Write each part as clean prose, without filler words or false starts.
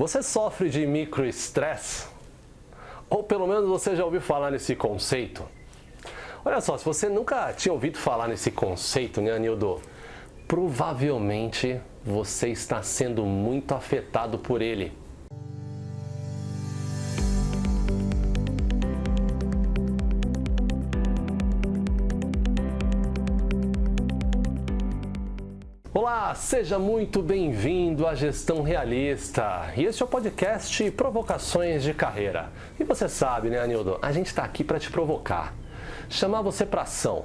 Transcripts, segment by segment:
Você sofre de microestresse? Ou pelo menos você já ouviu falar nesse conceito? Olha só, se você nunca tinha ouvido falar nesse conceito, né, Anildo? Provavelmente você está sendo muito afetado por ele. Olá, seja muito bem-vindo à Gestão Realista. E este é o podcast Provocações de Carreira. E você sabe, né, Anildo? A gente está aqui para te provocar, chamar você para ação,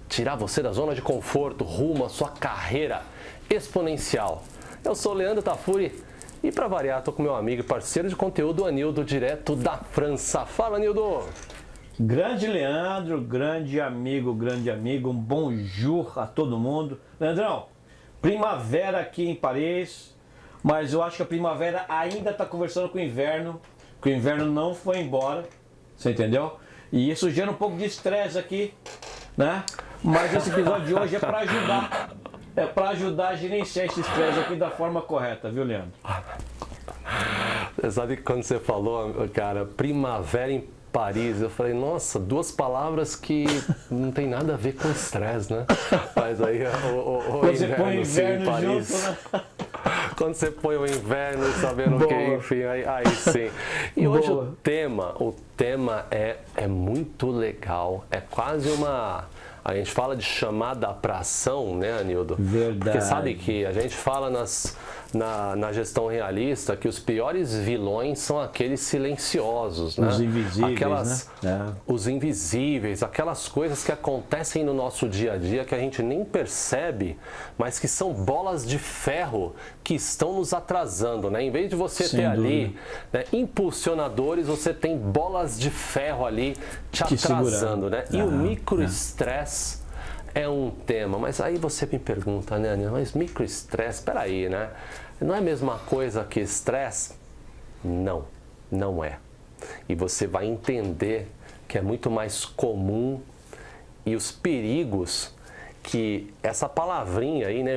tirar você da zona de conforto rumo à sua carreira exponencial. Eu sou o Leandro Tafuri e, para variar, estou com meu amigo e parceiro de conteúdo, Anildo, direto da França. Fala, Anildo! Grande Leandro, grande amigo, um bonjour a todo mundo. Leandrão, primavera aqui em Paris, mas eu acho que a primavera ainda está conversando com o inverno, que o inverno não foi embora, você entendeu? E isso gera um pouco de estresse aqui, né? Mas esse episódio de hoje é para ajudar a gerenciar esse estresse aqui da forma correta, viu, Leandro? Você sabe que quando você falou, cara, primavera em Paris, eu falei, nossa, duas palavras que não tem nada a ver com estresse, né? Mas aí o inverno sim, em Paris. Junto, né? Quando você põe o inverno sabendo que, enfim, aí sim. E hoje o tema é muito legal, é quase uma... A gente fala de chamada para ação, né, Anildo? Verdade. Porque sabe que a gente fala na gestão realista que os piores vilões são aqueles silenciosos, né? Os invisíveis, né? Os invisíveis, aquelas coisas que acontecem no nosso dia a dia que a gente nem percebe, mas que são bolas de ferro que estão nos atrasando, né? Em vez de você ter ali, né, impulsionadores, você tem bolas de ferro ali te atrasando, né? E o microestresse é um tema, mas aí você me pergunta, né, Anil, mas microestresse, peraí, né? Não é a mesma coisa que estresse? Não, não é. E você vai entender que é muito mais comum e os perigos que essa palavrinha aí, né,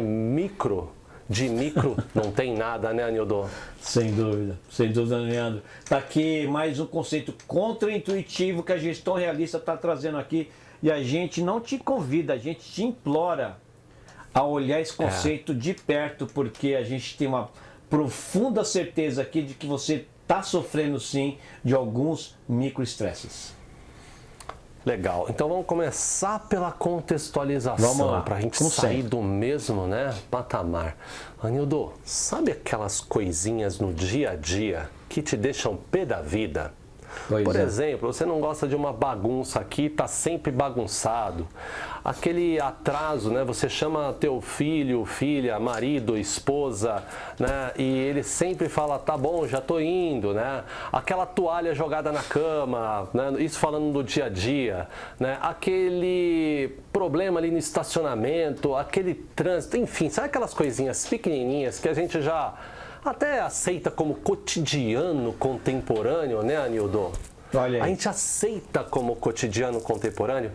de micro não tem nada, né, Anildo? Sem dúvida, Leandro. Está aqui mais um conceito contra-intuitivo que a gestão realista está trazendo aqui. E a gente não te convida, a gente te implora a olhar esse conceito de perto, porque a gente tem uma profunda certeza aqui de que você está sofrendo sim de alguns microestresses. Legal, então vamos começar pela contextualização, para a gente sair do mesmo, né, patamar. Anildo, sabe aquelas coisinhas no dia a dia que te deixam pé da vida? Por exemplo, você não gosta de uma bagunça aqui, está sempre bagunçado. Aquele atraso, né? Você chama teu filho, filha, marido, esposa, né? E ele sempre fala, tá bom, já tô indo, né? Aquela toalha jogada na cama, né? Isso falando do dia a dia, né? Aquele problema ali no estacionamento, aquele trânsito, enfim, sabe aquelas coisinhas pequenininhas que a gente já até aceita como cotidiano contemporâneo, né, Anildo? Olha aí. A gente aceita como cotidiano contemporâneo.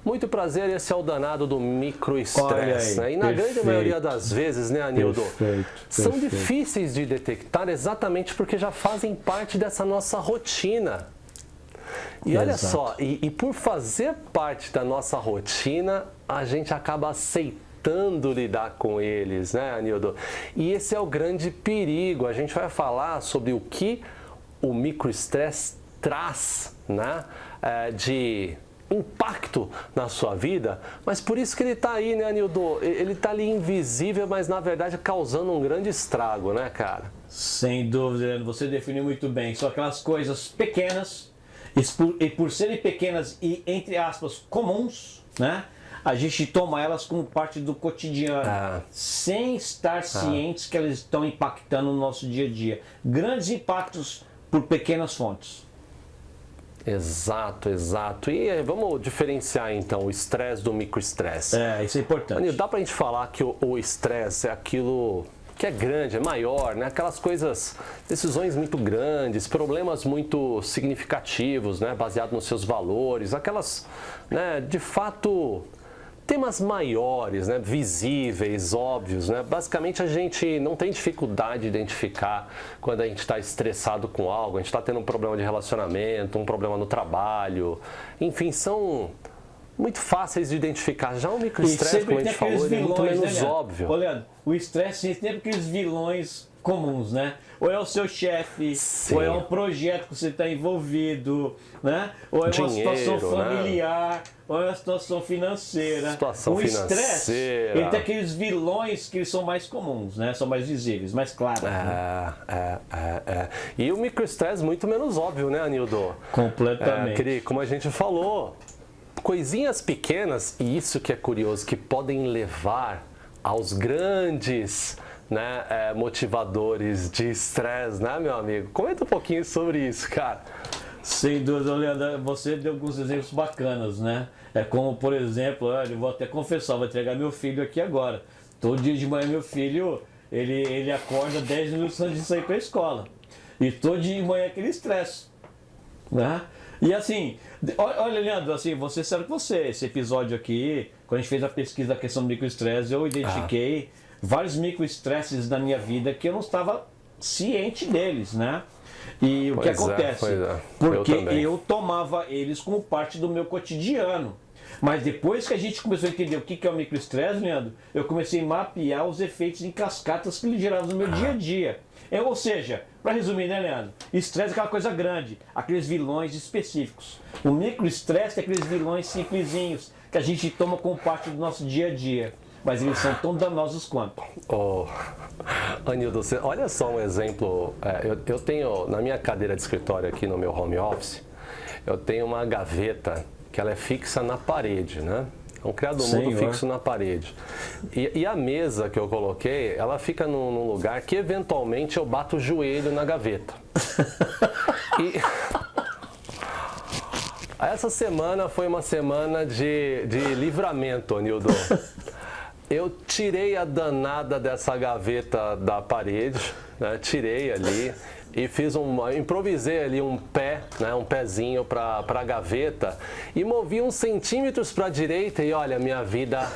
Muito prazer, esse é o danado do microestresse, né? E na grande maioria das vezes, né, Anildo? São difíceis de detectar exatamente porque já fazem parte dessa nossa rotina. E olha só, e por fazer parte da nossa rotina, a gente acaba aceitando lidar com eles, né, Anildo? E esse é o grande perigo. A gente vai falar sobre o que o microestresse traz, né, de impacto na sua vida, mas por isso que ele está aí, né, Anildo? Ele está ali invisível, mas na verdade causando um grande estrago, né, cara? Sem dúvida, você definiu muito bem. São aquelas coisas pequenas, e por serem pequenas e, entre aspas, comuns, né? A gente toma elas como parte do cotidiano, sem estar cientes que elas estão impactando no nosso dia a dia. Grandes impactos por pequenas fontes. Exato. E vamos diferenciar então o estresse do microestresse. Isso é importante. Anil, dá pra gente falar que o estresse é aquilo que é grande, é maior, né? Aquelas coisas, decisões muito grandes, problemas muito significativos, né? Baseado nos seus valores, aquelas, né, de fato temas maiores, né, visíveis, óbvios, né, basicamente a gente não tem dificuldade de identificar quando a gente está estressado com algo, a gente está tendo um problema de relacionamento, um problema no trabalho, enfim, são muito fáceis de identificar. Já o microestresse, como a gente falou, ele é muito menos óbvio. Ô, Leandro, o estresse tem aqueles vilões comuns, né? Ou é o seu chefe, ou é um projeto que você está envolvido, né? Ou é uma situação familiar, né? Ou é uma situação financeira. O estresse, ele tem aqueles vilões que são mais comuns, né? São mais visíveis, mais claros. E o microestresse muito menos óbvio, né, Anildo? Completamente. Como a gente falou, coisinhas pequenas, e isso que é curioso, que podem levar aos grandes, né, motivadores de estresse, né, meu amigo? Comenta um pouquinho sobre isso, cara. Sem dúvida, Leandro, você deu alguns exemplos bacanas, né? É como, por exemplo, eu vou até confessar, vou entregar meu filho aqui agora. Todo dia de manhã meu filho, ele acorda 10 minutos antes de sair para a escola. E todo dia de manhã é aquele estresse, né? E assim, olha, Leandro, assim, você sabe que esse episódio aqui, quando a gente fez a pesquisa da questão do microestresse, eu identifiquei vários microestresses na minha vida que eu não estava ciente deles, né? E o que acontece? Porque eu tomava eles como parte do meu cotidiano. Mas depois que a gente começou a entender o que é o microestresse, Leandro, eu comecei a mapear os efeitos em cascatas que ele gerava no meu dia a dia. Ou seja, para resumir, né, Leandro? Estresse é aquela coisa grande, aqueles vilões específicos. O microestresse é aqueles vilões simplesinhos que a gente toma como parte do nosso dia a dia. Mas eles são tão danosos quanto. Anildo, olha só um exemplo. Eu tenho, na minha cadeira de escritório aqui no meu home office, eu tenho uma gaveta que ela é fixa na parede, né? É um criado mudo fixo na parede. E a mesa que eu coloquei, ela fica num lugar que eventualmente eu bato o joelho na gaveta. Essa semana foi uma semana de livramento, Anildo. Eu tirei a danada dessa gaveta da parede, né? Tirei ali e improvisei ali um pé, né? Um pezinho para a gaveta e movi uns centímetros para a direita e olha, minha vida...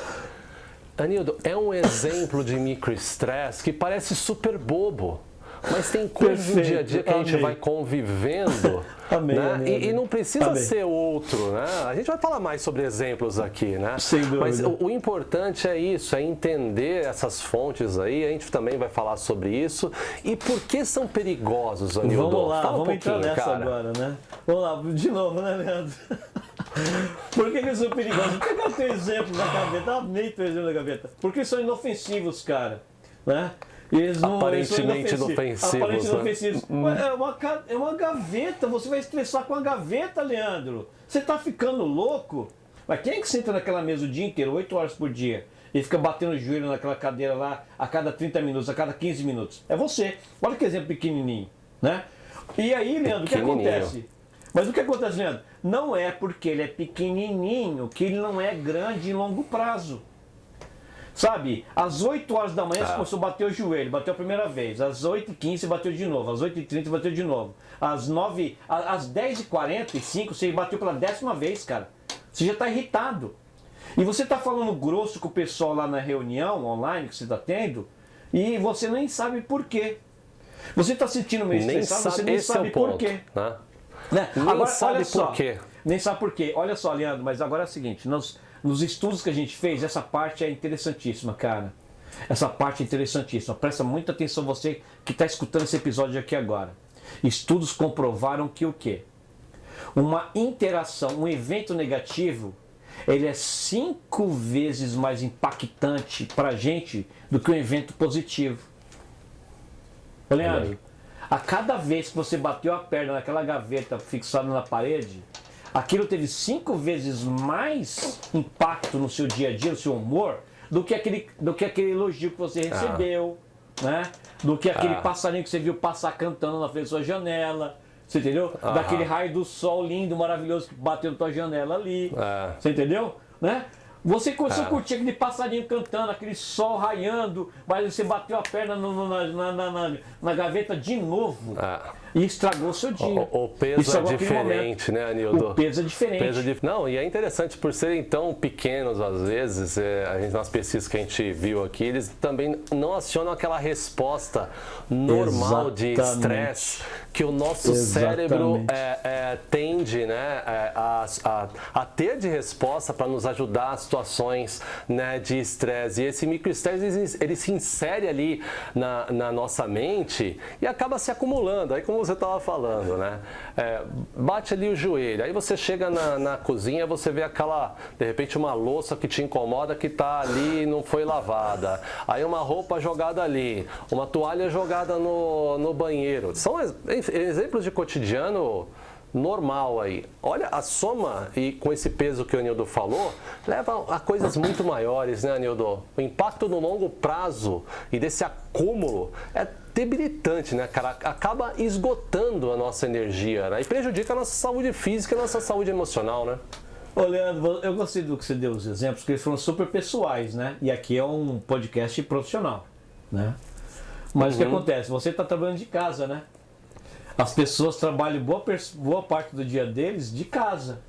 Anildo, é um exemplo de microestresse que parece super bobo. Mas tem coisas no dia a dia que a gente vai convivendo, né? E não precisa ser outro, né? A gente vai falar mais sobre exemplos aqui, né? Sem dúvida. Mas o importante é isso, é entender essas fontes aí, a gente também vai falar sobre isso. E por que são perigosos, Anildo? Vamos lá, fala vamos entrar nessa agora, né? Vamos lá, de novo, né, Leandro? Por que eles são perigosos? Vou pegar o teu exemplo da gaveta, amei teu exemplo da gaveta. Porque são inofensivos, cara, né? Eles não, aparentemente inofensivos. Aparentemente inofensivos. É uma gaveta, você vai estressar com a gaveta, Leandro. Você tá ficando louco? Mas quem é que senta naquela mesa o dia inteiro, 8 horas por dia, e fica batendo o joelho naquela cadeira lá a cada 30 minutos, a cada 15 minutos? É você. Olha que exemplo pequenininho, né? E aí, Leandro, o que acontece? Mas o que acontece, Leandro? Não é porque ele é pequenininho que ele não é grande em longo prazo. Sabe, às 8 horas da manhã você começou a bater o joelho, bateu a primeira vez. Às 8h15 você bateu de novo, às 8h30 bateu de novo. Às 10h45 você bateu pela 10ª vez, cara. Você já está irritado. E você está falando grosso com o pessoal lá na reunião online que você está tendo e você nem sabe por quê. Você está sentindo meio estressado, você nem sabe por quê. Né? Agora, sabe olha só, por quê. Nem sabe por quê. Olha só, Leandro, mas agora é o seguinte, nos estudos que a gente fez, essa parte é interessantíssima, cara. Essa parte é interessantíssima. Presta muita atenção você que está escutando esse episódio aqui agora. Estudos comprovaram que o quê? Uma interação, um evento negativo, ele é 5 vezes mais impactante para a gente do que um evento positivo. Ô, Leandro, a cada vez que você bateu a perna naquela gaveta fixada na parede, aquilo teve 5 vezes mais impacto no seu dia a dia, no seu humor, do que aquele elogio que você recebeu, né? Do que aquele passarinho que você viu passar cantando na frente da sua janela, você entendeu? Daquele raio do sol lindo, maravilhoso que bateu na tua janela ali, você entendeu? Né? Você começou a curtir aquele passarinho cantando, aquele sol raiando, mas você bateu a perna na gaveta de novo. e estragou o seu dia. O peso é diferente, né, Anildo? O peso é diferente. Não, e é interessante, por serem tão pequenos às vezes, nas pesquisas que a gente viu aqui, eles também não acionam aquela resposta normal de estresse que o nosso cérebro tende, né, a ter de resposta para nos ajudar a situações, né, de estresse. E esse microestresse, ele se insere ali na nossa mente e acaba se acumulando. Aí, como você estava falando, né, bate ali o joelho, aí você chega na cozinha, você vê aquela, de repente, uma louça que te incomoda que está ali e não foi lavada. Aí uma roupa jogada ali, uma toalha jogada no banheiro. São exemplos de cotidiano normal aí. Olha, a soma, e com esse peso que o Anildo falou, leva a coisas muito maiores, né, Anildo? O impacto no longo prazo e desse acúmulo é debilitante, né, cara? Acaba esgotando a nossa energia, né? E prejudica a nossa saúde física e a nossa saúde emocional, né? Ô, Leandro, eu gostei do que você deu os exemplos, porque eles foram super pessoais, né? E aqui é um podcast profissional, né? Mas o que acontece? Você está trabalhando de casa, né? As pessoas trabalham boa parte do dia deles de casa.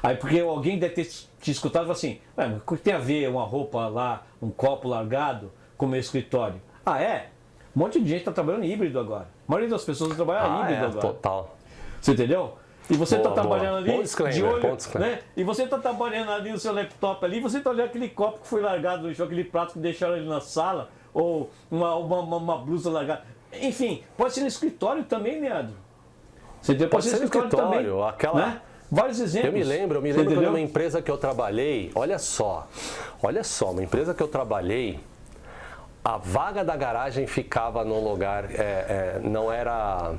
Aí porque alguém deve ter te escutado e falado assim, o que tem a ver uma roupa lá, um copo largado com o meu escritório? Ah, é? Um monte de gente está trabalhando híbrido agora. A maioria das pessoas trabalha híbrido agora. Total. Você entendeu? E você está trabalhando ali de olho, né? E você está trabalhando ali no seu laptop ali, você está olhando aquele copo que foi largado no chão, aquele prato que deixaram ali na sala, ou uma blusa largada. Enfim, pode ser no escritório também, Leandro. Você pode ser no escritório também, né? Vários exemplos. Eu me lembro que numa empresa que eu trabalhei, olha só, uma empresa que eu trabalhei, a vaga da garagem ficava num lugar, não era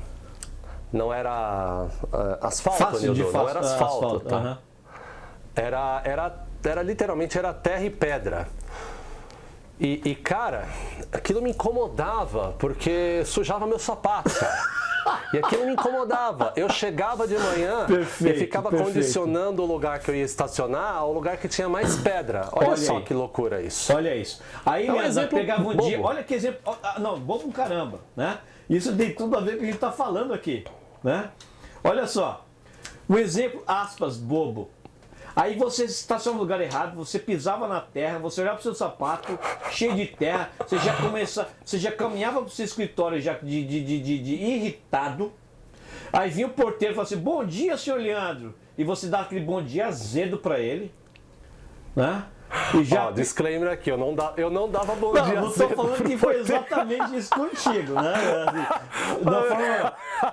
asfalto, Nildo, não era asfalto, tá? Era literalmente terra e pedra. E, cara, aquilo me incomodava, porque sujava meu sapato, cara. E aquilo me incomodava. Eu chegava de manhã e ficava condicionando o lugar que eu ia estacionar ao lugar que tinha mais pedra. Olha só aí. Que loucura isso. Olha isso. Aí, Leandro, pegava um dia... Olha que exemplo... Não, bobo caramba, né? Isso tem tudo a ver com o que a gente está falando aqui, né? Olha só. Um exemplo, aspas, bobo. Aí você estaciona no lugar errado, você pisava na terra, você olhava para o seu sapato cheio de terra, você já caminhava para o seu escritório já de irritado. Aí vinha o porteiro e falava assim, bom dia, senhor Leandro. E você dava aquele bom dia azedo para ele, né? E já... disclaimer aqui, eu não dava bom dia. Não estou falando que foi exatamente isso contigo, né?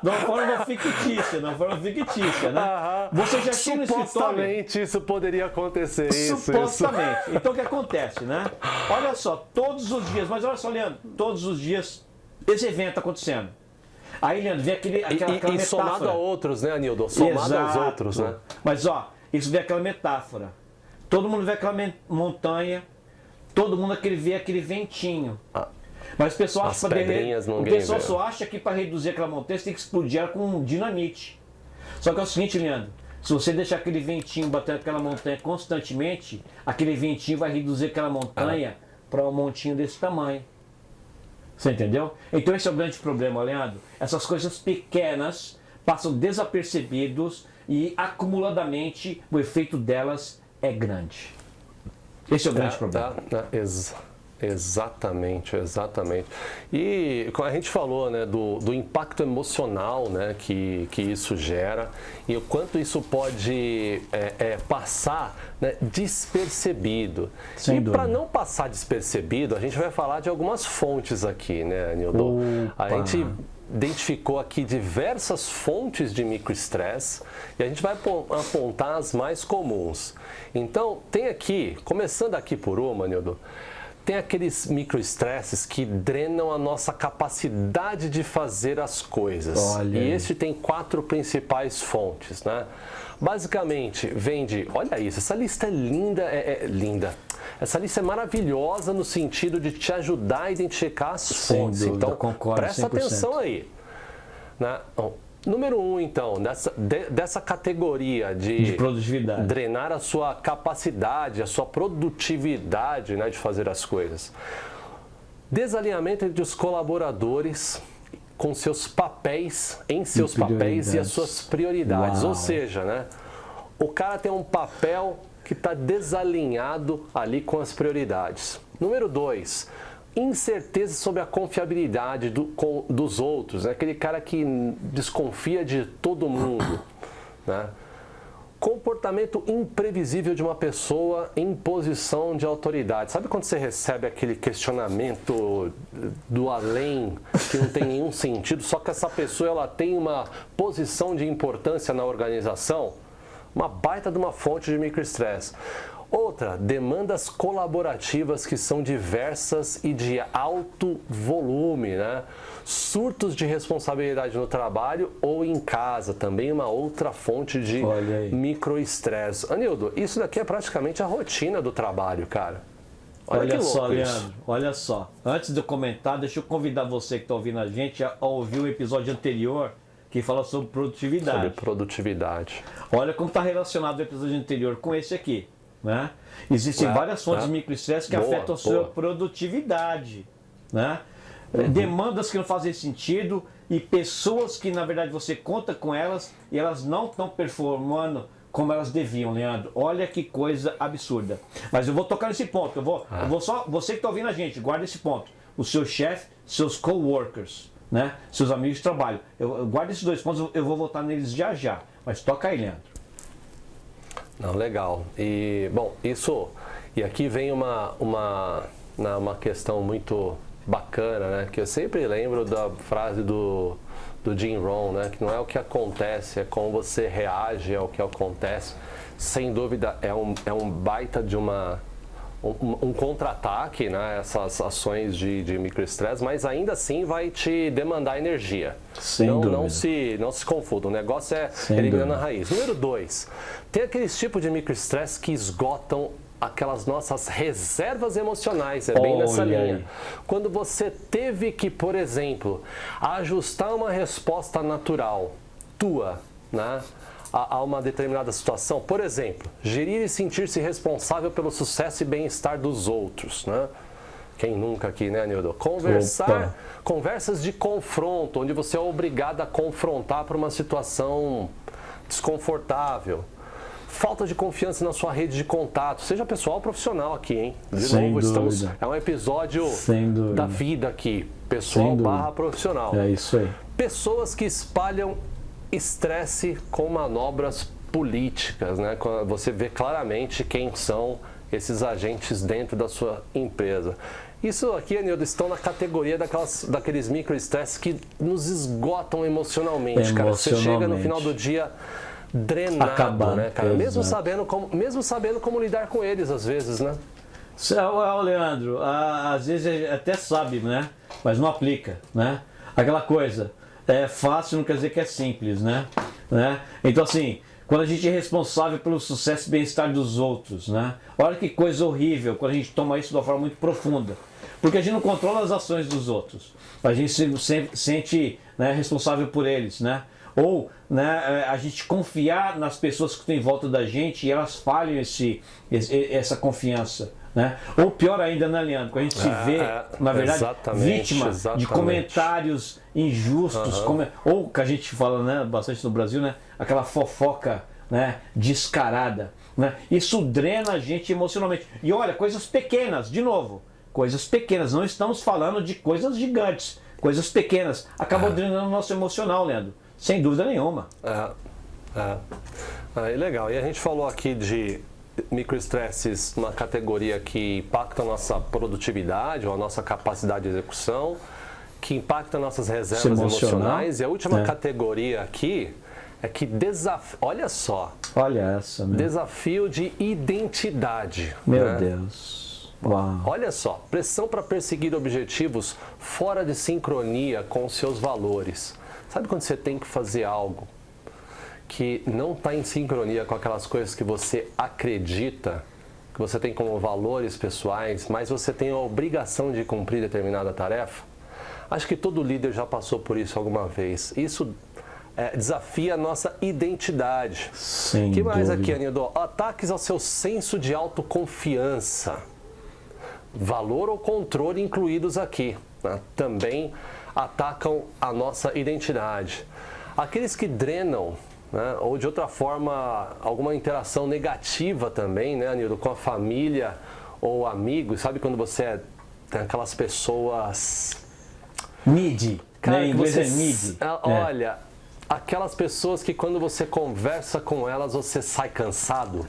De uma forma fictícia, né? Você já tinha no escritório... Supostamente isso poderia acontecer, Supostamente. Então o que acontece, né? Olha só, todos os dias, mas olha só, Leandro, todos os dias esse evento acontecendo. Aí, Leandro, vem aquela metáfora. Somado a outros, né, Anildo? Somado aos outros, né? Mas, isso vem aquela metáfora. Todo mundo vê aquela montanha, todo mundo vê aquele ventinho. Mas o pessoal só acha que para reduzir aquela montanha você tem que explodir ela com dinamite. Só que é o seguinte, Leandro, se você deixar aquele ventinho batendo aquela montanha constantemente, aquele ventinho vai reduzir aquela montanha para um montinho desse tamanho. Você entendeu? Então esse é o grande problema, Leandro. Essas coisas pequenas passam desapercebidos e acumuladamente o efeito delas é grande. Esse é o grande problema. Exatamente. E a gente falou, né, do impacto emocional, né, que isso gera e o quanto isso pode passar, né, despercebido. E para não passar despercebido, a gente vai falar de algumas fontes aqui, né, Anildo? A gente identificou aqui diversas fontes de microestresse e a gente vai apontar as mais comuns. Então, tem aqui, começando aqui por uma, Nildo, tem aqueles microestresses que drenam a nossa capacidade de fazer as coisas. E esse tem 4 principais fontes, né? Basicamente, vem de... Olha isso, essa lista é linda, linda. Essa lista é maravilhosa no sentido de te ajudar a identificar as fontes. Sem dúvida, então, concordo, presta 100%. atenção aí. Né? Número 1, então, dessa categoria de produtividade, drenar a sua capacidade, a sua produtividade, né, de fazer as coisas. Desalinhamento entre os colaboradores com seus papéis, em seus papéis e as suas prioridades. Uau. Ou seja, né, o cara tem um papel que está desalinhado ali com as prioridades. Número 2, incerteza sobre a confiabilidade dos outros, né? Aquele cara que desconfia de todo mundo, né? Comportamento imprevisível de uma pessoa em posição de autoridade. Sabe quando você recebe aquele questionamento do além, que não tem nenhum sentido, só que essa pessoa ela tem uma posição de importância na organização? Uma baita de uma fonte de microestresse. Outra, demandas colaborativas que são diversas e de alto volume, né? Surtos de responsabilidade no trabalho ou em casa, também uma outra fonte de microestresse. Anildo, isso daqui é praticamente a rotina do trabalho, cara. Olha só, Leandro, olha só. Antes de eu comentar, deixa eu convidar você que está ouvindo a gente a ouvir o episódio anterior que fala sobre produtividade. Sobre produtividade. Olha como está relacionado o episódio anterior com esse aqui. Né? Existem várias fontes de microestresse que afetam a sua produtividade. Né? Demandas que não fazem sentido e pessoas que na verdade você conta com elas e elas não estão performando como elas deviam, Leandro. Olha que coisa absurda. Mas eu vou tocar nesse ponto. Eu vou só, você que está ouvindo a gente, guarda esse ponto. O seu chefe, seus coworkers, né? Seus amigos de trabalho. Eu guardo esses 2 pontos, eu vou voltar neles já. Mas toca aí, Leandro. Não, legal. E, bom, isso... E aqui vem uma questão muito bacana, né? Que eu sempre lembro da frase do Jim Rohn, né? Que não é o que acontece, é como você reage ao que acontece. Sem dúvida, é um baita de um contra-ataque, né? Essas ações de microestresse, mas ainda assim vai te demandar energia. Não se confunda, o negócio é eliminando a raiz. Número 2, tem aqueles tipos de microestresse que esgotam aquelas nossas reservas emocionais, é bem nessa linha. Quando você teve que, por exemplo, ajustar uma resposta natural tua, né? A uma determinada situação. Por exemplo, gerir e sentir-se responsável pelo sucesso e bem-estar dos outros, né? Quem nunca aqui, né, Nildo? Conversas de confronto, onde você é obrigado a confrontar para uma situação desconfortável. Falta de confiança na sua rede de contato, seja pessoal ou profissional aqui, hein? De novo, é um episódio da vida aqui, pessoal / profissional. É isso aí. Pessoas que espalham estresse com manobras políticas, né? Você vê claramente quem são esses agentes dentro da sua empresa. Isso aqui, Anildo, estão na categoria daqueles microestresses que nos esgotam emocionalmente, cara. Você chega no final do dia drenado, né, cara? Mesmo sabendo como lidar com eles, às vezes, né? Leandro, às vezes até sabe, né? Mas não aplica, né? Aquela coisa. É fácil não quer dizer que é simples, né? Então assim, quando a gente é responsável pelo sucesso e bem-estar dos outros, né? Olha que coisa horrível quando a gente toma isso de uma forma muito profunda. Porque a gente não controla as ações dos outros. A gente se sente, né, responsável por eles, né? Ou, né, a gente confiar nas pessoas que estão em volta da gente e elas falham essa confiança. Né? Ou pior ainda, né, Leandro? Quando a gente se vê, na verdade, vítima de comentários injustos, ou que a gente fala, né, bastante no Brasil, né, aquela fofoca, né, descarada. Né? Isso drena a gente emocionalmente. E olha, coisas pequenas, de novo, coisas pequenas, não estamos falando de coisas gigantes, coisas pequenas, acabam drenando o nosso emocional, Leandro, sem dúvida nenhuma. Legal, e a gente falou aqui de microestresses, uma categoria que impacta a nossa produtividade ou a nossa capacidade de execução, que impacta nossas reservas emocionais. E a última categoria aqui é que olha só. Olha essa, meu. Desafio de identidade. Meu Deus. Uau. Olha só, pressão para perseguir objetivos fora de sincronia com os seus valores. Sabe quando você tem que fazer algo que não está em sincronia com aquelas coisas que você acredita, que você tem como valores pessoais, mas você tem a obrigação de cumprir determinada tarefa? Acho que todo líder já passou por isso alguma vez. Isso desafia a nossa identidade. Sem que mais dúvida. aqui, Anildo? Ataques ao seu senso de autoconfiança. Valor ou controle incluídos aqui. Né? Também atacam a nossa identidade. Aqueles que drenam, né, ou de outra forma, alguma interação negativa também, né, Anildo, com a família ou amigos, sabe quando você tem aquelas pessoas... Mid, cara, em inglês é mid. Olha, aquelas pessoas que quando você conversa com elas, você sai cansado.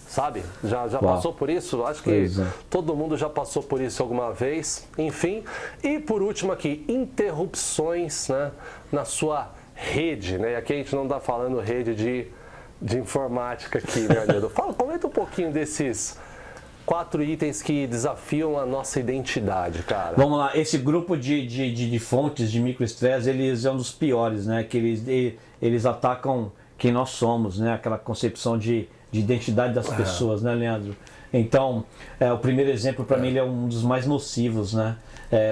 Sabe? Já passou por isso? Acho que todo mundo já passou por isso alguma vez. Enfim. E por último aqui, interrupções, né, na sua rede. Né? E aqui a gente não está falando rede de informática aqui, né, Anildo? Comenta um pouquinho desses 4 itens que desafiam a nossa identidade, cara. Vamos lá, esse grupo de fontes de microestresse, eles é um dos piores, né? Que eles atacam quem nós somos, né? Aquela concepção de identidade das pessoas, né, Leandro? Então, o primeiro exemplo para mim ele é um dos mais nocivos, né?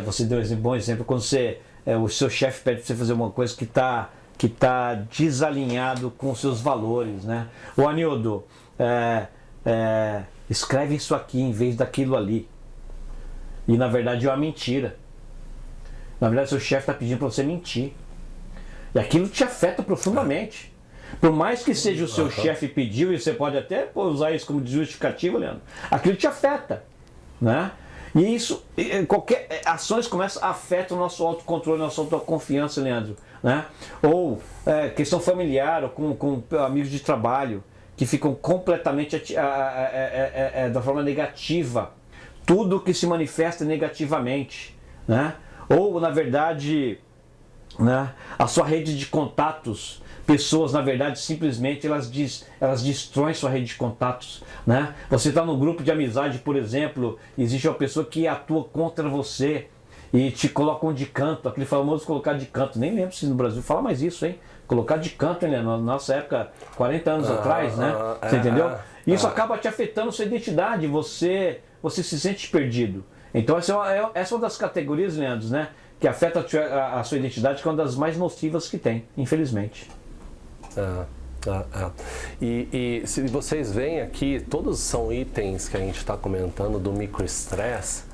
Você deu um bom exemplo quando o seu chefe pede para você fazer uma coisa que tá desalinhado com os seus valores, né? O Anildo, escreve isso aqui em vez daquilo ali. E na verdade é uma mentira. Na verdade, seu chefe está pedindo para você mentir. E aquilo te afeta profundamente. Por mais que seja o seu chefe pediu, e você pode até usar isso como justificativa, Leandro, aquilo te afeta, né? E isso, qualquer ações começam a afetar o nosso autocontrole, nossa autoconfiança, Leandro, né? Ou questão familiar, ou com amigos de trabalho, que ficam completamente da forma negativa. Tudo que se manifesta negativamente, né? Ou, na verdade, né, a sua rede de contatos, pessoas, na verdade, simplesmente elas destroem sua rede de contatos, né? Você está num grupo de amizade, por exemplo, existe uma pessoa que atua contra você e te colocam de canto, aquele famoso colocar de canto. Nem lembro se no Brasil fala mais isso, hein? Colocar de canto, né? Na nossa época, 40 anos atrás, né? Você entendeu? Isso acaba te afetando sua identidade, você se sente perdido. Então essa é uma das categorias, Leandro, né? Que afeta a sua identidade, que é uma das mais nocivas que tem, infelizmente. E se vocês veem aqui, todos são itens que a gente está comentando do microestresse,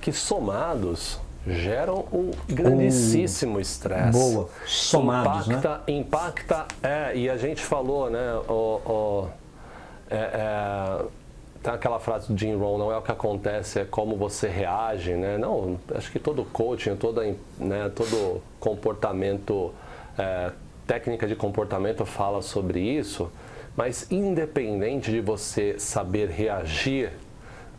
que somados geram um grandíssimo estresse. Boa, somados, impacta, e a gente falou, né, tem aquela frase do Jim Rohn, não é o que acontece, é como você reage, né? Não, acho que todo coaching, todo comportamento, técnica de comportamento fala sobre isso, mas independente de você saber reagir,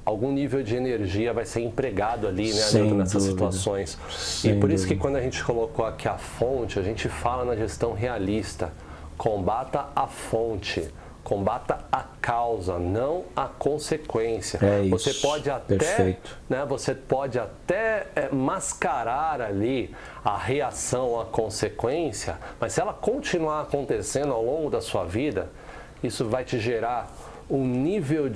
algum nível de energia vai ser empregado ali, né, nessas situações. E por isso que quando a gente colocou aqui a fonte, a gente fala na gestão realista, combata a fonte. Combata a causa, não a consequência. Você pode até, né, mascarar ali a reação, a consequência, mas se ela continuar acontecendo ao longo da sua vida, isso vai te gerar um nível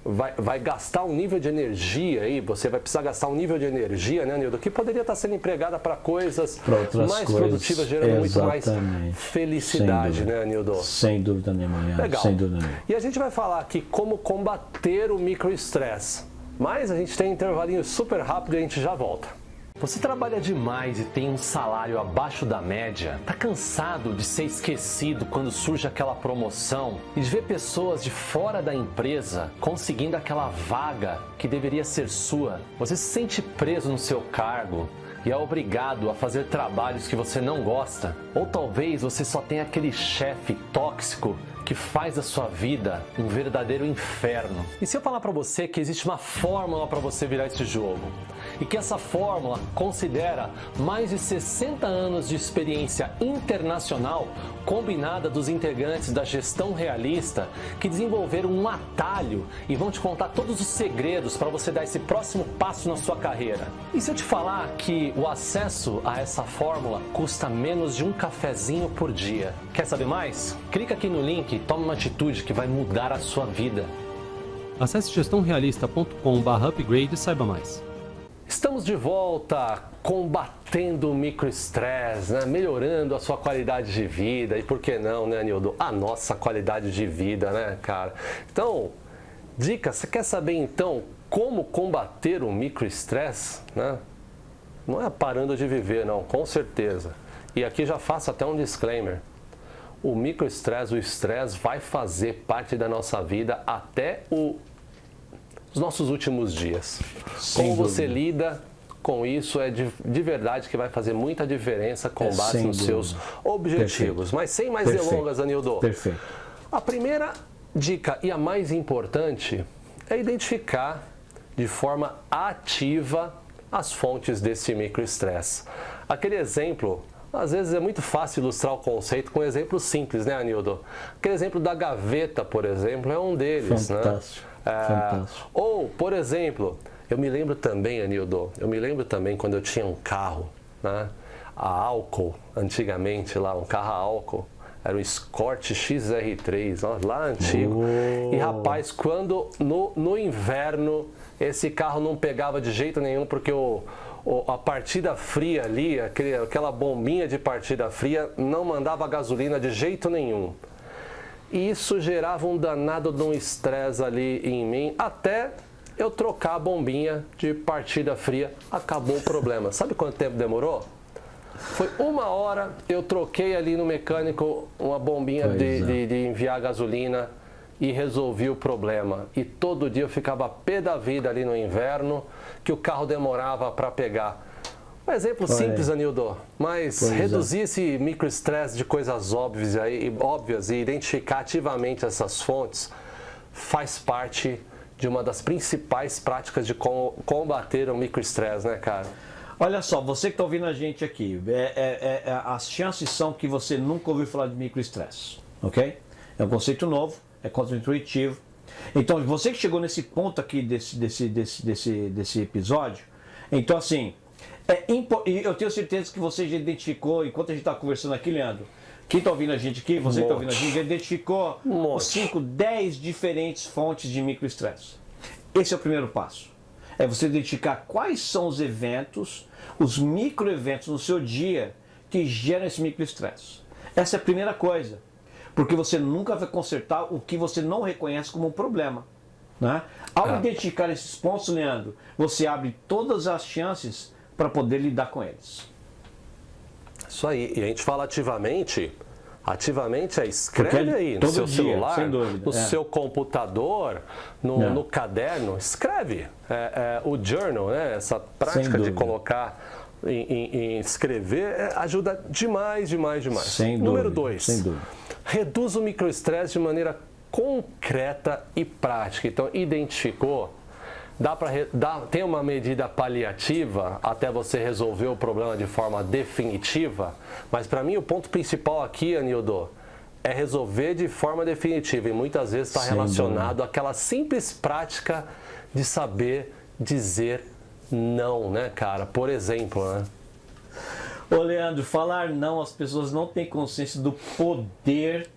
vai gastar um nível de energia aí, você vai precisar gastar um nível de energia, né, Nildo, que poderia estar sendo empregada para coisas mais produtivas, gerando muito mais felicidade, né, Nildo? Sem dúvida nenhuma. Legal. Sem dúvida nenhuma. E a gente vai falar aqui como combater o microestresse, mas a gente tem um intervalinho super rápido e a gente já volta. Você trabalha demais e tem um salário abaixo da média? Tá cansado de ser esquecido quando surge aquela promoção e de ver pessoas de fora da empresa conseguindo aquela vaga que deveria ser sua? Você se sente preso no seu cargo e é obrigado a fazer trabalhos que você não gosta? Ou talvez você só tenha aquele chefe tóxico que faz da sua vida um verdadeiro inferno. E se eu falar para você que existe uma fórmula para você virar esse jogo? E que essa fórmula considera mais de 60 anos de experiência internacional combinada dos integrantes da gestão realista que desenvolveram um atalho e vão te contar todos os segredos para você dar esse próximo passo na sua carreira. E se eu te falar que o acesso a essa fórmula custa menos de um cafezinho por dia? Quer saber mais? Clica aqui no link e tome uma atitude que vai mudar a sua vida. Acesse gestãorealista.com/upgrade e saiba mais. Estamos de volta combatendo o microestresse, né? Melhorando a sua qualidade de vida e por que não, né, Nildo? A nossa qualidade de vida, né, cara? Então, dica, você quer saber então como combater o microestresse, né? Não é parando de viver, não, com certeza. E aqui já faço até um disclaimer. O microestresse, o estresse vai fazer parte da nossa vida até os nossos últimos dias. Como você lida com isso é de verdade que vai fazer muita diferença com base nos seus objetivos. Perfeito. Mas sem mais delongas, Anildo. Perfeito. A primeira dica e a mais importante é identificar de forma ativa as fontes desse microestresse. Aquele exemplo, às vezes é muito fácil ilustrar o conceito com um exemplo simples, né, Anildo? Aquele exemplo da gaveta, por exemplo, é um deles. Fantástico. Né? Fantástico. Ou, por exemplo, eu me lembro também, Anildo, quando eu tinha um carro, né? A álcool, antigamente lá, um carro a álcool, era o Escort XR3, lá antigo. E rapaz, quando no inverno esse carro não pegava de jeito nenhum, porque a partida fria ali, aquela bombinha de partida fria, não mandava gasolina de jeito nenhum. E isso gerava um danado de um estresse ali em mim, até eu trocar a bombinha de partida fria, acabou o problema. Sabe quanto tempo demorou? Foi 1 hora, eu troquei ali no mecânico uma bombinha de enviar gasolina e resolvi o problema. E todo dia eu ficava pé da vida ali no inverno, que o carro demorava para pegar. Um exemplo simples, Anildo, mas reduzir esse microestresse de coisas óbvias e identificar ativamente essas fontes faz parte de uma das principais práticas de combater o microestresse, né, cara? Olha só, você que está ouvindo a gente aqui, as chances são que você nunca ouviu falar de microestresse, ok? É um conceito novo, é contra-intuitivo. Então, você que chegou nesse ponto aqui desse episódio, então assim, eu tenho certeza que você já identificou, enquanto a gente está conversando aqui, Leandro, quem está ouvindo a gente aqui, você que está ouvindo a gente, já identificou os 5, 10 diferentes fontes de microestresse. Esse é o primeiro passo. É você identificar quais são os eventos, os microeventos no seu dia que geram esse microestresse. Essa é a primeira coisa. Porque você nunca vai consertar o que você não reconhece como um problema. Né? Ao identificar esses pontos, Leandro, você abre todas as chances para poder lidar com eles. Isso aí. E a gente fala ativamente escreve aí no seu celular, no seu computador, no caderno, escreve. O journal, né? Essa prática de colocar em escrever ajuda demais. Número 2, reduz o microestresse de maneira concreta e prática. Então, identificou, tem uma medida paliativa até você resolver o problema de forma definitiva, mas para mim o ponto principal aqui, Anildo, é resolver de forma definitiva e muitas vezes está relacionado àquela simples prática de saber dizer não, né, cara? Por exemplo, né? Ô, Leandro, falar não, as pessoas não têm consciência do poder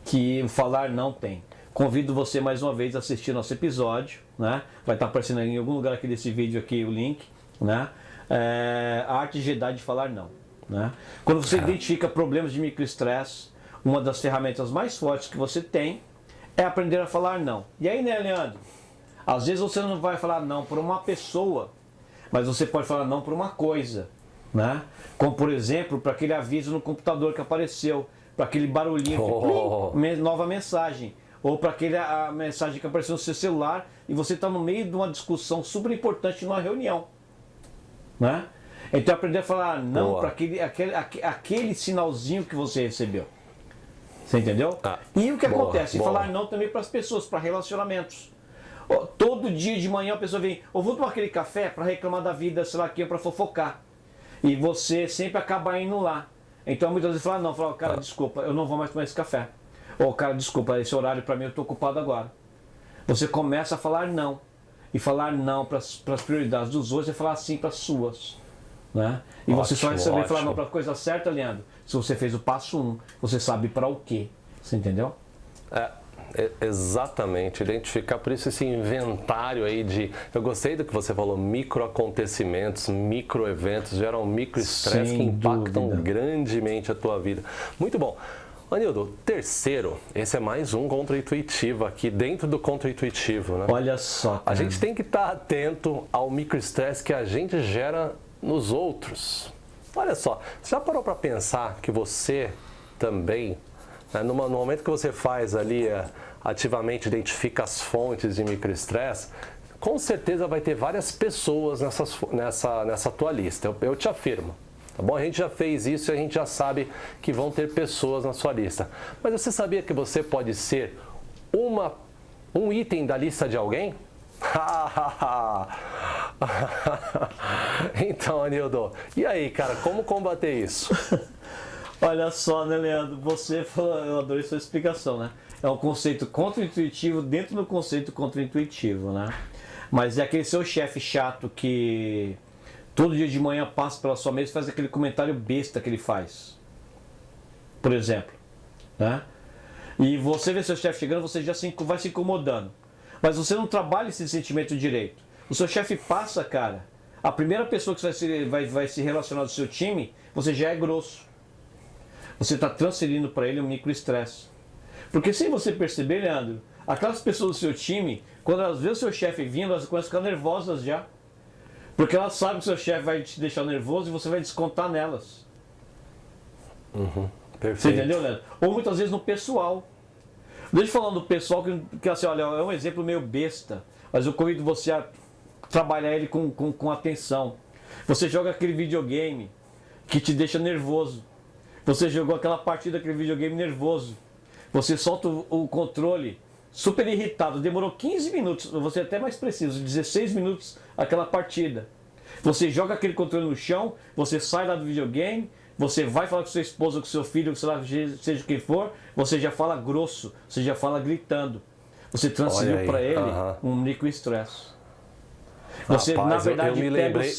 que o falar não tem. Convido você mais uma vez a assistir nosso episódio, né? Vai estar aparecendo em algum lugar aqui desse vídeo aqui o link, né? A arte Jedi de falar não, né? Quando você identifica problemas de microestresse, uma das ferramentas mais fortes que você tem é aprender a falar não. E aí, né, Leandro? Às vezes você não vai falar não por uma pessoa, mas você pode falar não por uma coisa, né? Como, por exemplo, para aquele aviso no computador que apareceu, para aquele barulhinho que nova mensagem, ou para aquela mensagem que apareceu no seu celular e você está no meio de uma discussão super importante numa reunião, né? Então aprender a falar não para aquele sinalzinho que você recebeu. Você entendeu? E o que acontece? Falar não também para as pessoas, para relacionamentos. Todo dia de manhã a pessoa vem, ou vou tomar aquele café para reclamar da vida, sei lá, para fofocar. E você sempre acaba indo lá. Então muitas vezes fala não, fala, cara, desculpa, eu não vou mais tomar esse café. Ou, cara, desculpa, esse horário para mim eu estou ocupado agora. Você começa a falar não. E falar não para as prioridades dos outros é falar sim para as suas. Né? E você só vai saber falar não para a coisa certa, Leandro, se você fez o passo 1, você sabe para o quê. Você entendeu? Exatamente, identificar, por isso esse inventário aí de, eu gostei do que você falou, microacontecimentos, microeventos, geram microestresse que impactam grandemente a tua vida. Muito bom. Anildo, terceiro, esse é mais um contra-intuitivo aqui, dentro do contra-intuitivo, né? Olha só, cara. A gente tem que estar atento ao microestresse que a gente gera nos outros. Olha só, você já parou para pensar que você também, né, no momento que você faz ali, ativamente identifica as fontes de microestresse, com certeza vai ter várias pessoas nessa tua lista, eu te afirmo. Tá bom? A gente já fez isso e a gente já sabe que vão ter pessoas na sua lista. Mas você sabia que você pode ser um item da lista de alguém? Então, Anildo, e aí, cara, como combater isso? Olha só, né, Leandro? Você falou, eu adorei sua explicação, né? É um conceito contra-intuitivo dentro do conceito contra-intuitivo, né? Mas é aquele seu chefe chato que todo dia de manhã passa pela sua mesa e faz aquele comentário besta que ele faz. Por exemplo, né? E você vê seu chefe chegando, você já vai se incomodando. Mas você não trabalha esse sentimento direito. O seu chefe passa, cara. A primeira pessoa que vai se relacionar do seu time, você já é grosso. Você está transferindo para ele um microestresse. Porque sem você perceber, Leandro, aquelas pessoas do seu time, quando elas veem o seu chefe vindo, elas começam a ficar nervosas já. Porque elas sabem que o seu chefe vai te deixar nervoso e você vai descontar nelas. Perfeito. Você entendeu, Leandro? Ou muitas vezes no pessoal. Deixa eu falar do pessoal que assim, olha, é um exemplo meio besta, mas eu convido você a trabalhar ele com atenção. Você joga aquele videogame que te deixa nervoso. Você jogou aquela partida, aquele videogame nervoso. Você solta o controle super irritado. Demorou 15 minutos, você é até mais preciso, 16 minutos aquela partida. Você joga aquele controle no chão, você sai lá do videogame, você vai falar com sua esposa, com seu filho, sei lá, seja quem for, você já fala grosso, você já fala gritando. Você transferiu para ele um microestresse. Você, rapaz, na verdade,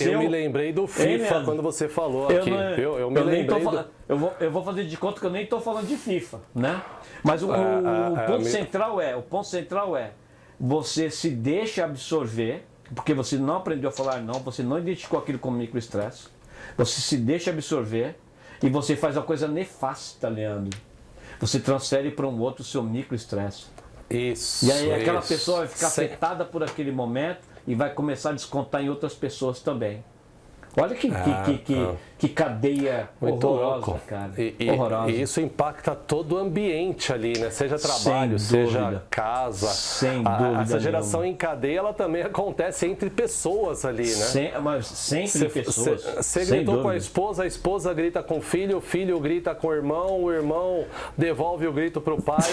eu me lembrei do FIFA quando você falou aqui. Eu me lembrei eu vou fazer de conta que eu nem estou falando de FIFA, né? Mas o ponto central é você se deixa absorver, porque você não aprendeu a falar não, você não identificou aquilo como microestresse, você se deixa absorver e você faz uma coisa nefasta, Leandro. Você transfere para um outro o seu microestresse. Isso. E aí aquela pessoa vai ficar afetada por aquele momento e vai começar a descontar em outras pessoas também. Olha que cadeia muito horrorosa, louco. cara. Horrorosa. E isso impacta todo o ambiente ali, né? Seja trabalho, seja casa. Sem dúvida. Essa geração em cadeia, ela também acontece entre pessoas ali, né? Mas sempre pessoas. Você gritou com a esposa grita com o filho grita com o irmão devolve o grito pro pai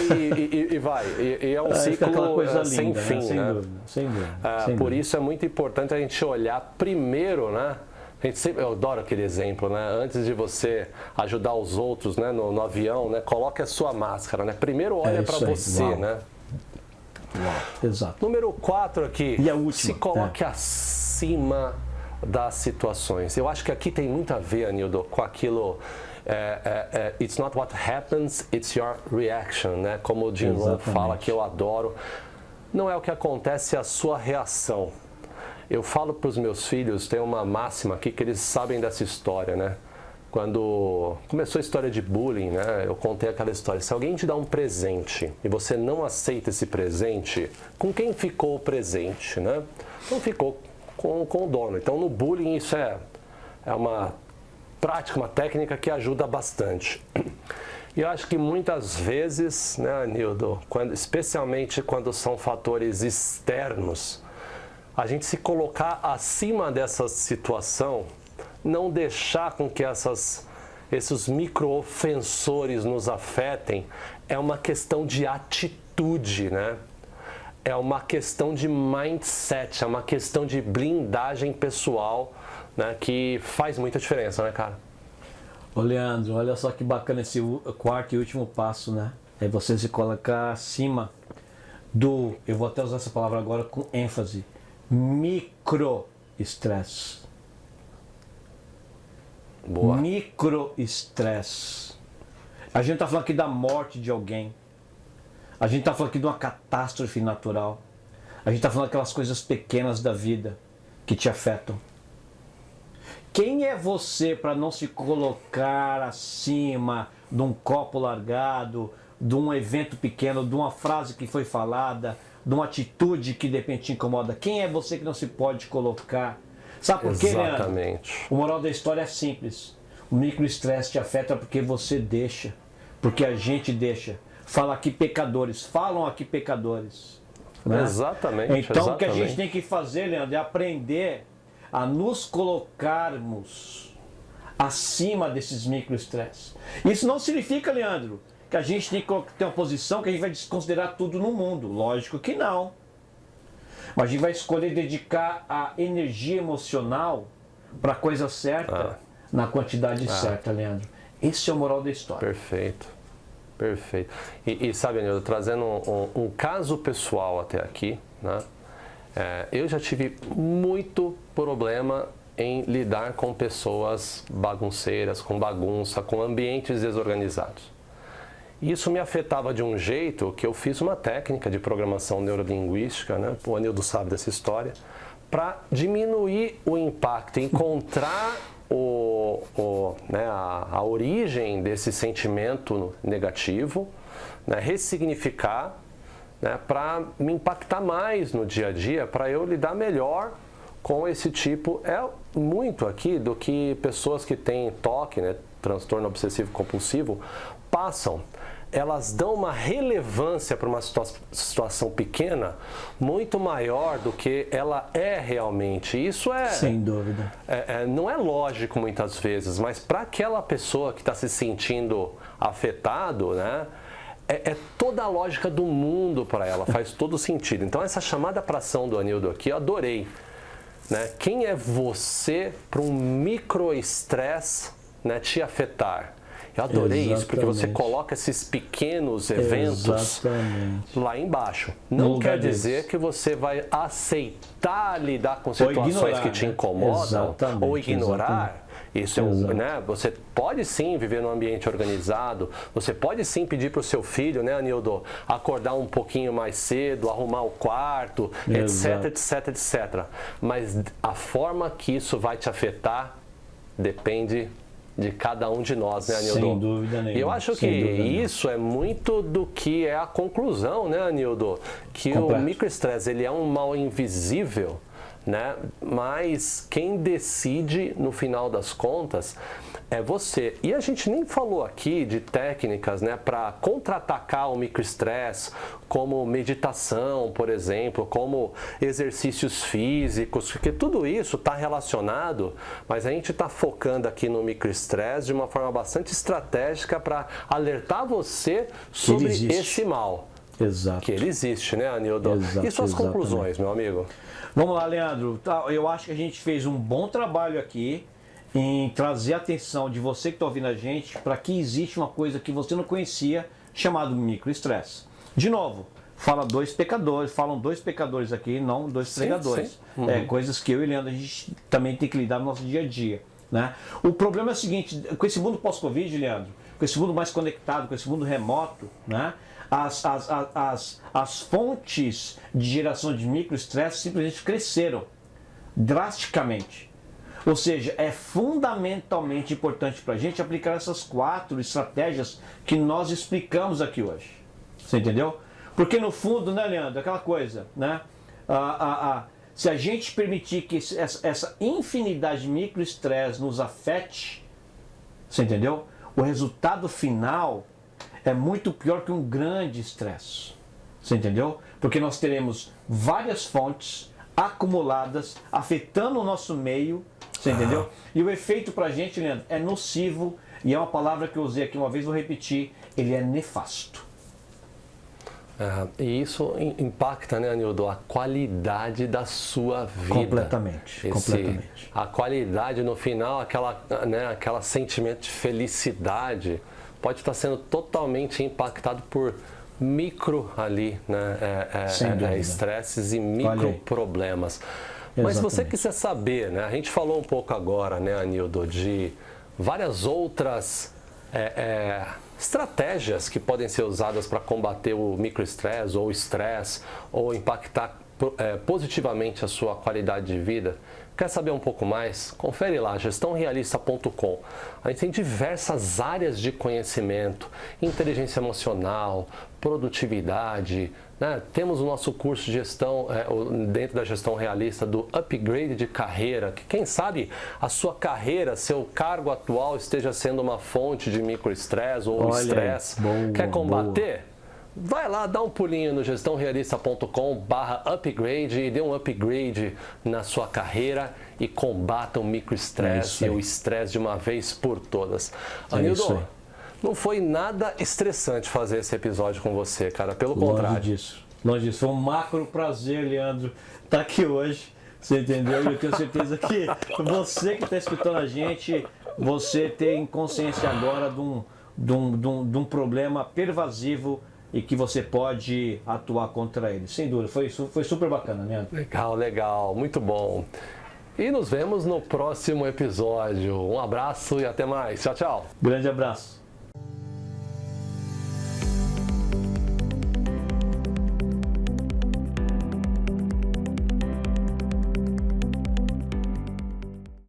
e vai. E é um ciclo sem linda, fim, né? Sem dúvida. Por isso é muito importante a gente olhar primeiro, né? Eu adoro aquele exemplo, né? Antes de você ajudar os outros, né? No avião, né? Coloque a sua máscara, né? Primeiro olha para você, né? Exato. Número 4 aqui. E a última. Se coloque acima das situações. Eu acho que aqui tem muito a ver, Anildo, com aquilo... it's not what happens, it's your reaction, né? Como o Jim Rohn fala, que eu adoro. Não é o que acontece, é a sua reação. Eu falo para os meus filhos, tem uma máxima aqui que eles sabem dessa história, né? Quando começou a história de bullying, né? Eu contei aquela história. Se alguém te dá um presente e você não aceita esse presente, com quem ficou o presente, né? Então ficou com o dono. Então no bullying isso é uma prática, uma técnica que ajuda bastante. E eu acho que muitas vezes, né, Anildo, especialmente quando são fatores externos, a gente se colocar acima dessa situação, não deixar com que esses micro-ofensores nos afetem, é uma questão de atitude, né? É uma questão de mindset, é uma questão de blindagem pessoal, né? Que faz muita diferença, né, cara? Ô Leandro, olha só que bacana esse quarto e último passo, né? É você se colocar acima do, eu vou até usar essa palavra agora com ênfase, microestresse. Boa. Microestresse. A gente está falando aqui da morte de alguém. A gente está falando aqui de uma catástrofe natural. A gente está falando daquelas coisas pequenas da vida que te afetam. Quem é você para não se colocar acima de um copo largado, de um evento pequeno, de uma frase que foi falada, de uma atitude que de repente te incomoda? Quem é você que não se pode colocar? Sabe por quê, Leandro? Exatamente. O moral da história é simples. O microestresse te afeta porque você deixa. Porque a gente deixa. Falam aqui pecadores. Né? Exatamente. Então o que a gente tem que fazer, Leandro, é aprender a nos colocarmos acima desses microestresses. Isso não significa, Leandro, que a gente tem que ter uma posição que a gente vai desconsiderar tudo no mundo. Lógico que não. Mas a gente vai escolher dedicar a energia emocional para a coisa certa, na quantidade certa, Leandro. Esse é o moral da história. Perfeito. Perfeito. E sabe, Anildo, trazendo um caso pessoal até aqui, né? Eu já tive muito problema em lidar com pessoas bagunceiras, com bagunça, com ambientes desorganizados. Isso me afetava de um jeito que eu fiz uma técnica de programação neurolinguística, né? O Anildo sabe dessa história, para diminuir o impacto, encontrar a origem desse sentimento negativo, né? Ressignificar, né? Para me impactar mais no dia a dia, para eu lidar melhor com esse tipo. É muito aqui do que pessoas que têm TOC, né? Transtorno obsessivo compulsivo, passam. Elas dão uma relevância para uma situação pequena muito maior do que ela é realmente. Isso é... Sem dúvida. Não é lógico muitas vezes, mas para aquela pessoa que está se sentindo afetado, né, é toda a lógica do mundo para ela, faz todo sentido. Então essa chamada para ação do Anildo aqui, eu adorei. Né? Quem é você para um microestresse, né, te afetar? Eu adorei isso, porque você coloca esses pequenos eventos lá embaixo. Não quer dizer que você vai aceitar lidar com situações que te incomodam ou ignorar. Isso né? Você pode sim viver num ambiente organizado, você pode sim pedir para o seu filho, né, Anildo, acordar um pouquinho mais cedo, arrumar o quarto, etc, etc, etc. Mas a forma que isso vai te afetar depende de cada um de nós, né, Anildo? Sem dúvida nenhuma. E eu acho que isso é muito do que é a conclusão, né, Anildo? Que o microestresse, ele é um mal invisível, né? Mas quem decide, no final das contas, é você. E a gente nem falou aqui de técnicas, né, para contra-atacar o microestresse, como meditação, por exemplo, como exercícios físicos, porque tudo isso está relacionado, mas a gente está focando aqui no microestresse de uma forma bastante estratégica para alertar você sobre esse mal. Exato. Que ele existe, né, Anildo? E suas conclusões, meu amigo? Vamos lá, Leandro. Eu acho que a gente fez um bom trabalho aqui em trazer a atenção de você que está ouvindo a gente para que existe uma coisa que você não conhecia chamado microestresse. De novo, falam dois pecadores aqui, não dois pregadores. Coisas que eu e Leandro a gente também tem que lidar no nosso dia a dia. Né? O problema é o seguinte, com esse mundo pós-Covid, Leandro, com esse mundo mais conectado, com esse mundo remoto, né? As fontes de geração de microestresse simplesmente cresceram drasticamente. Ou seja, é fundamentalmente importante para a gente aplicar essas 4 estratégias que nós explicamos aqui hoje. Você entendeu? Porque no fundo, né, Leandro, aquela coisa, né? Se a gente permitir que essa infinidade de microestresse nos afete, você entendeu? O resultado final é muito pior que um grande estresse. Você entendeu? Porque nós teremos várias fontes acumuladas, afetando o nosso meio, você entendeu? E o efeito pra gente, Leandro, é nocivo, e é uma palavra que eu usei aqui uma vez, vou repetir, ele é nefasto. E isso impacta, né, Anildo, a qualidade da sua vida. Completamente. A qualidade no final, aquela sentimento de felicidade, pode estar sendo totalmente impactado por micro ali, né, estresses e micro problemas. Mas se você quiser saber, né, a gente falou um pouco agora, né, Anildo, de várias outras estratégias que podem ser usadas para combater o microestresse ou o estresse ou impactar positivamente a sua qualidade de vida. Quer saber um pouco mais? Confere lá, gestãorealista.com. A gente tem diversas áreas de conhecimento, inteligência emocional, produtividade, né? Temos o nosso curso de gestão, dentro da gestão realista, do upgrade de carreira, que quem sabe a sua carreira, seu cargo atual esteja sendo uma fonte de microestresse ou estresse. Quer combater? Boa. Vai lá, dá um pulinho no gestãorealista.com/upgrade e dê um upgrade na sua carreira e combata o microestresse e o estresse de uma vez por todas. Anildo, não foi nada estressante fazer esse episódio com você, cara, pelo contrário. Longe disso. Foi um macro prazer, Leandro, estar aqui hoje, você entendeu? E eu tenho certeza que você que está escutando a gente, você tem consciência agora de um problema pervasivo e que você pode atuar contra ele. Sem dúvida, foi super bacana, né? Legal, muito bom. E nos vemos no próximo episódio. Um abraço e até mais. Tchau, tchau. Grande abraço.